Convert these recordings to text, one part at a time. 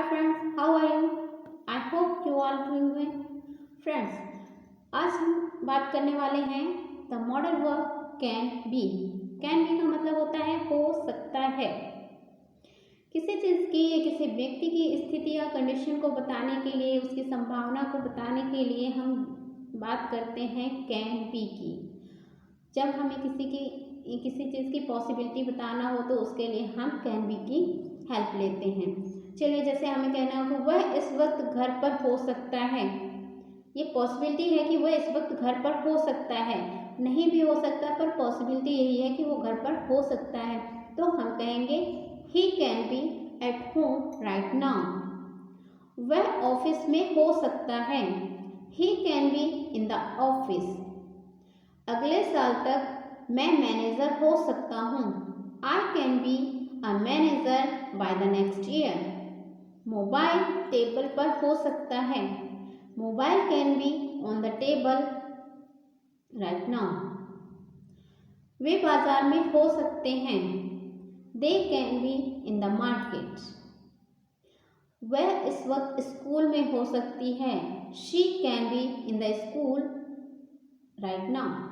friends, how are you? I hope you all doing well. Friends, आज हम बात करने वाले हैं the modal verb can be. Can be का मतलब होता है हो सकता है। किसी चीज़ की या किसी व्यक्ति की स्थिति या कंडीशन को बताने के लिए, उसकी संभावना को बताने के लिए हम बात करते हैं कैन बी की। जब हमें किसी चीज़ की पॉसिबिलिटी बताना हो तो उसके लिए हम कैन बी की हेल्प लेते हैं। चलिए, जैसे हमें कहना हो कि वह इस वक्त घर पर हो सकता है। ये पॉसिबिलिटी है कि वह इस वक्त घर पर हो सकता है, नहीं भी हो सकता, पर पॉसिबिलिटी यही है कि वो घर पर हो सकता है। तो हम कहेंगे he can be at home right now. वह ऑफिस में हो सकता है। He can be in the office. अगले साल तक मैं मैनेजर हो सकता हूँ। I can be a manager by the next year. Mobile table पर हो सकता है। Mobile can be on the table right now. वे बाजार में हो सकते हैं। They can be in the market. वह इस वक्त स्कूल में हो सकती है। She can be in the school right now.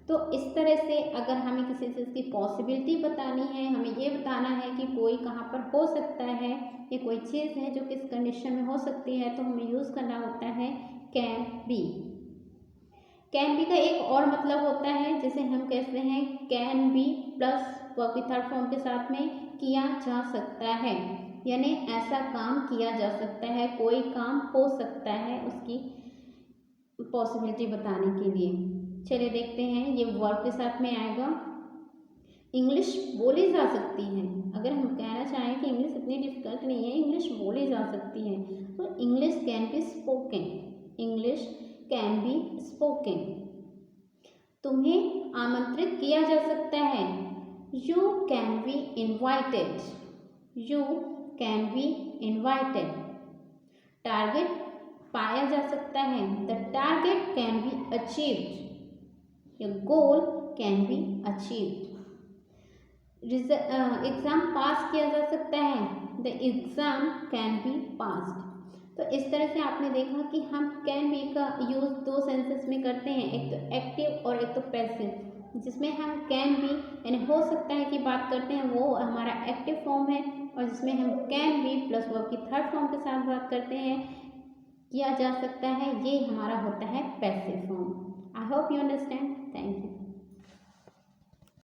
तो इस तरह से अगर हमें किसी चीज़ की पॉसिबिलिटी बतानी है, हमें ये बताना है कि कोई कहाँ पर हो सकता है या कोई चीज़ है जो किस कंडीशन में हो सकती है, तो हमें यूज़ करना होता है कैन बी। कैन बी का एक और मतलब होता है जिसे हम कहते हैं कैन बी प्लस वर्ब की थर्ड फॉर्म के साथ में किया जा सकता है, यानी ऐसा काम किया जा सकता है, कोई काम हो सकता है उसकी पॉसिबिलिटी बताने के लिए। चलिए देखते हैं, ये वर्ब के साथ में आएगा। इंग्लिश बोली जा सकती है। अगर हम कहना चाहें कि इंग्लिश इतनी डिफिकल्ट नहीं है, इंग्लिश बोली जा सकती है, तो English can be spoken. English can be spoken. तुम्हें आमंत्रित किया जा सकता है। You can be invited. You can be invited. Target पाया जा सकता है। The target can be achieved. A goal can be achieved. Exam pass किया जा सकता है। The exam can be passed. तो इस तरह से आपने देखा कि हम कैन बी का यूज़ दो सेंसेस में करते हैं, एक तो एक्टिव और एक तो पैसिव। जिसमें हम कैन बी यानी हो सकता है की बात करते हैं, वो हमारा एक्टिव फॉर्म है, और जिसमें हम कैन बी प्लस वर्ब की थर्ड फॉर्म के साथ बात करते हैं, किया जा सकता है, ये हमारा होता है passive form. I hope you understand. Thank you.